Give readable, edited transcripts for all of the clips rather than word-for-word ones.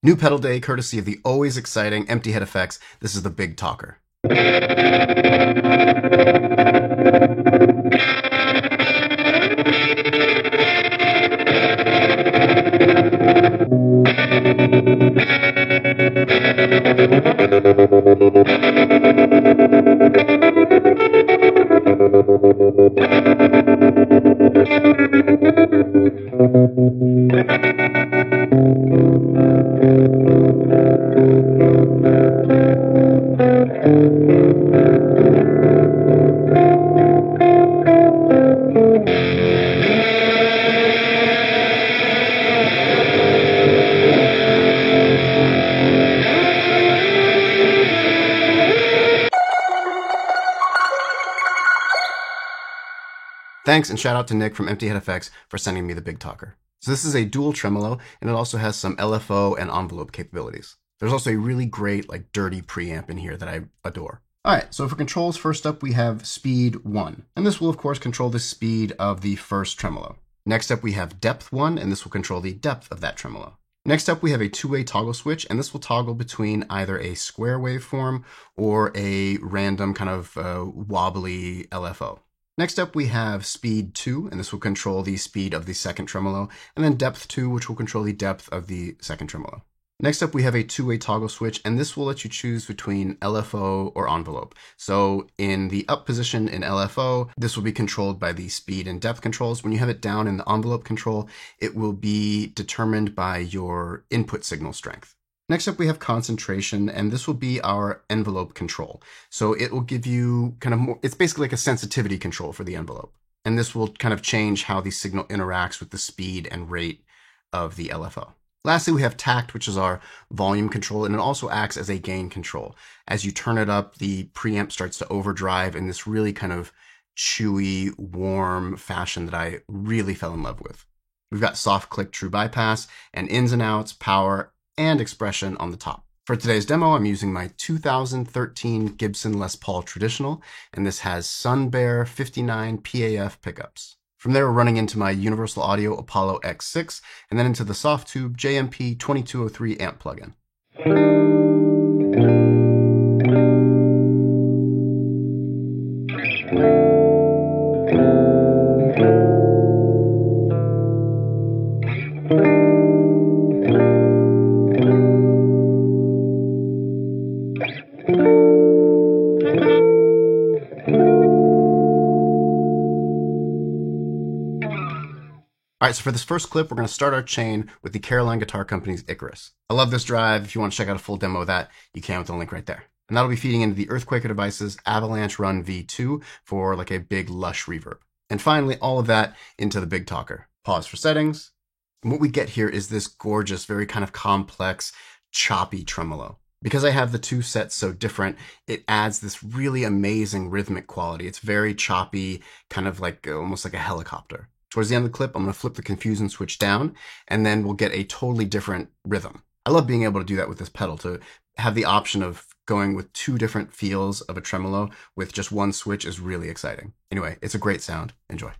New pedal day, courtesy of the always exciting Empty Head Effects. This is the Big Talker. Thanks, and shout out to Nick from Empty Head Effects for sending me the Big Talker. So this is a dual tremolo, and it also has some LFO and envelope capabilities. There's also a really great, dirty preamp in here that I adore. All right, so for controls, first up we have speed 1. And this will, of course, control the speed of the first tremolo. Next up we have depth 1, and this will control the depth of that tremolo. Next up we have a two-way toggle switch, and this will toggle between either a square waveform or a random kind of wobbly LFO. Next up, we have speed 2, and this will control the speed of the second tremolo, and then depth 2, which will control the depth of the second tremolo. Next up, we have a two-way toggle switch, and this will let you choose between LFO or envelope. So in the up position in LFO, this will be controlled by the speed and depth controls. When you have it down in the envelope control, it will be determined by your input signal strength. Next up, we have concentration, and this will be our envelope control. So it will give you kind of more, it's basically like a sensitivity control for the envelope. And this will kind of change how the signal interacts with the speed and rate of the LFO. Lastly, we have tact, which is our volume control, and it also acts as a gain control. As you turn it up, the preamp starts to overdrive in this really kind of chewy, warm fashion that I really fell in love with. We've got soft click true bypass and ins and outs, power, and expression on the top. For today's demo, I'm using my 2013 Gibson Les Paul Traditional, and this has Sun Bear 59 PAF pickups. From there, we're running into my Universal Audio Apollo X6, and then into the Softube JMP 2203 amp plugin. All right, so for this first clip, we're going to start our chain with the Caroline Guitar Company's Icarus. I love this drive. If you want to check out a full demo of that, you can with the link right there. And that'll be feeding into the Earthquaker Devices Avalanche Run V2 for like a big lush reverb. And finally, all of that into the Big Talker. Pause for settings. And what we get here is this gorgeous, very kind of complex, choppy tremolo. Because I have the two sets so different, it adds this really amazing rhythmic quality. It's very choppy, kind of like almost like a helicopter. Towards the end of the clip, I'm going to flip the confusion switch down, and then we'll get a totally different rhythm. I love being able to do that with this pedal, to have the option of going with two different feels of a tremolo with just one switch is really exciting. Anyway, it's a great sound. Enjoy.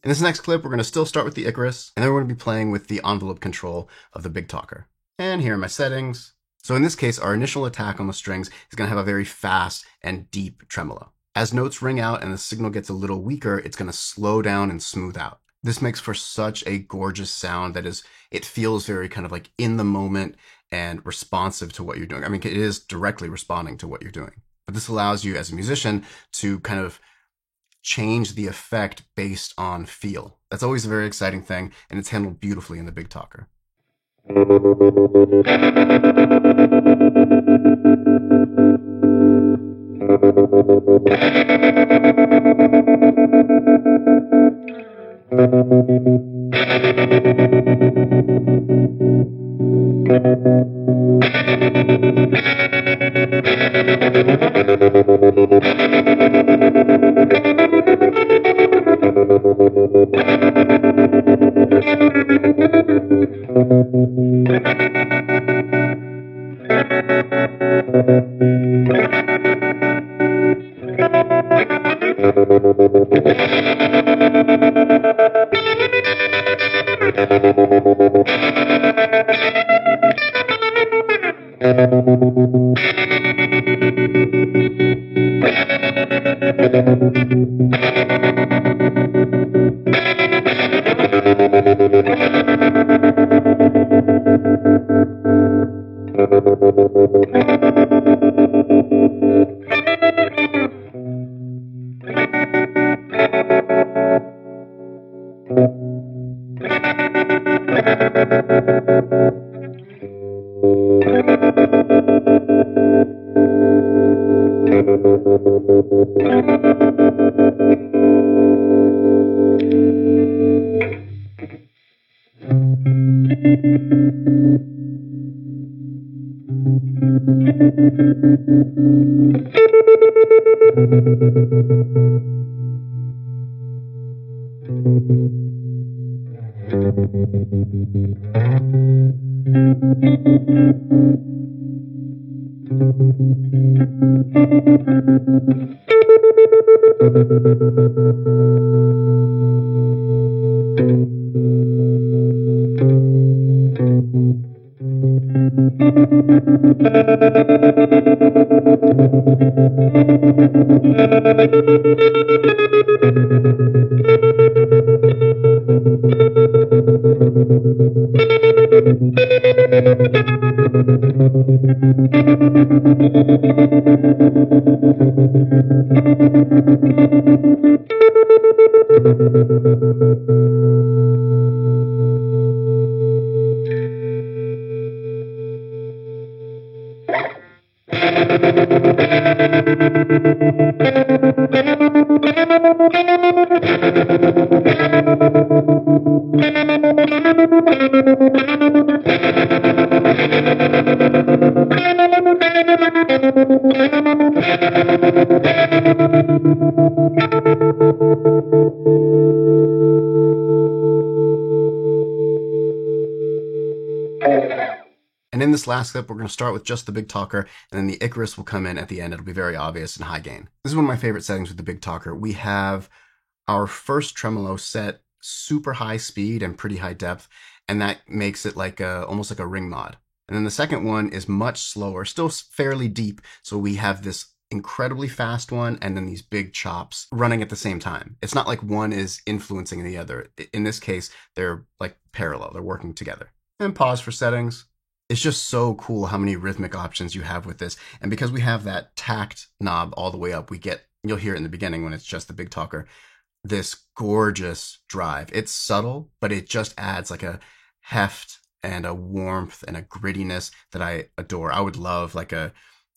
In this next clip, we're going to still start with the Icarus, and then we're going to be playing with the envelope control of the Big Talker. And here are my settings. So in this case, our initial attack on the strings is going to have a very fast and deep tremolo. As notes ring out and the signal gets a little weaker, it's going to slow down and smooth out. This makes for such a gorgeous sound that it feels very kind of like in the moment and responsive to what you're doing. I mean, it is directly responding to what you're doing. But this allows you as a musician to kind of change the effect based on feel. That's always a very exciting thing, and it's handled beautifully in the Big Talker. And in this last clip, we're going to start with just the Big Talker, and then the Icarus will come in at the end. It'll be very obvious and high gain. This is one of my favorite settings with the Big Talker. We have our first tremolo set super high speed and pretty high depth, and that makes it like almost like a ring mod. And then the second one is much slower, still fairly deep, so we have this incredibly fast one and then these big chops running at the same time. It's not like one is influencing the other. In this case, they're like parallel, they're working together. And pause for settings. It's just so cool how many rhythmic options you have with this. And because we have that tact knob all the way up, we get, you'll hear it in the beginning when it's just the Big Talker, this gorgeous drive. It's subtle, but it just adds like a heft and a warmth and a grittiness that I adore. I would love like a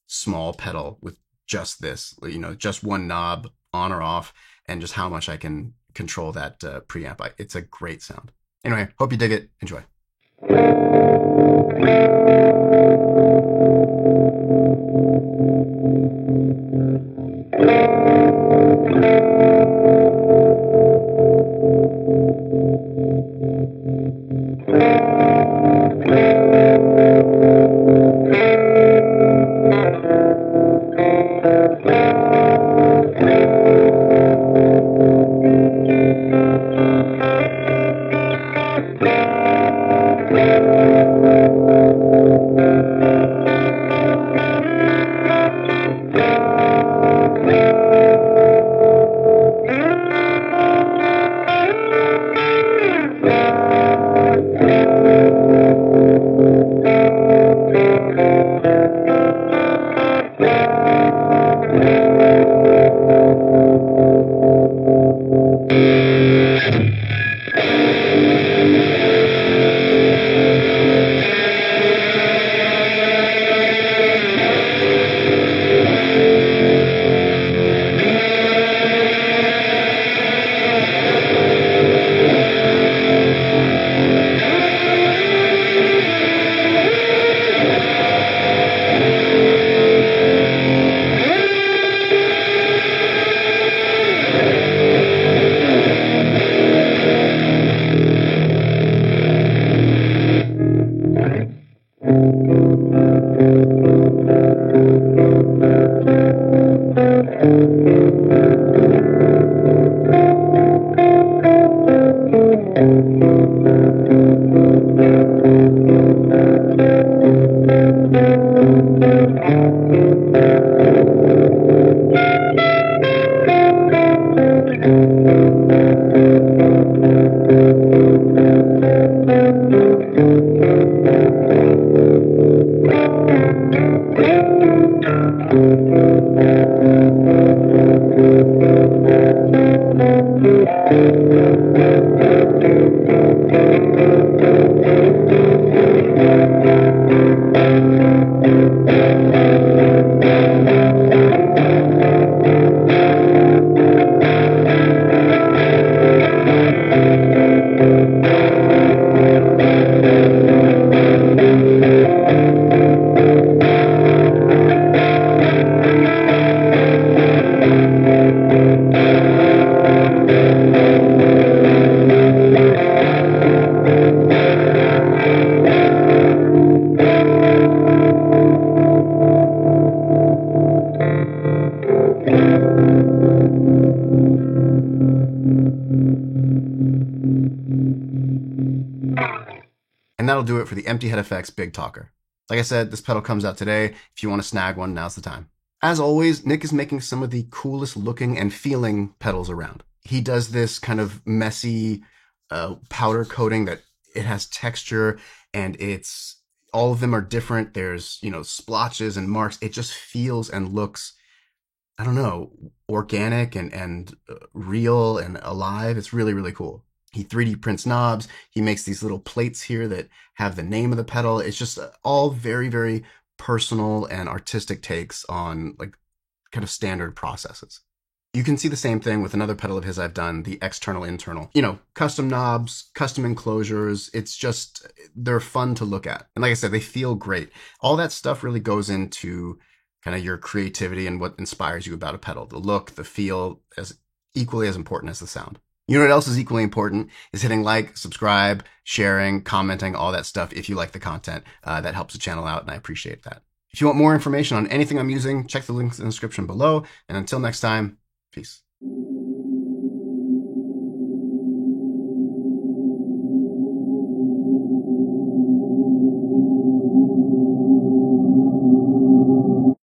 small pedal with just this, you know, just one knob on or off, and just how much I can control that preamp. It's a great sound. Anyway, hope you dig it. Enjoy. And that'll do it for the Empty Head Effects Big Talker. Like I said, this pedal comes out today. If you want to snag one, now's the time. As always, Nick is making some of the coolest looking and feeling pedals around. He does this kind of messy powder coating that it has texture, and all of them are different. There's, splotches and marks. It just feels and looks I don't know, organic and real and alive. It's really, really cool. He 3D prints knobs. He makes these little plates here that have the name of the pedal. It's just all very, very personal and artistic takes on like kind of standard processes. You can see the same thing with another pedal of his I've done, the external internal. You know, custom knobs, custom enclosures. It's just, they're fun to look at. And like I said, they feel great. All that stuff really goes into kind of your creativity and what inspires you about a pedal. The look, the feel, as equally as important as the sound. You know what else is equally important is hitting like, subscribe, sharing, commenting, all that stuff. If you like the content, that helps the channel out, and I appreciate that. If you want more information on anything I'm using, check the links in the description below. And until next time, peace.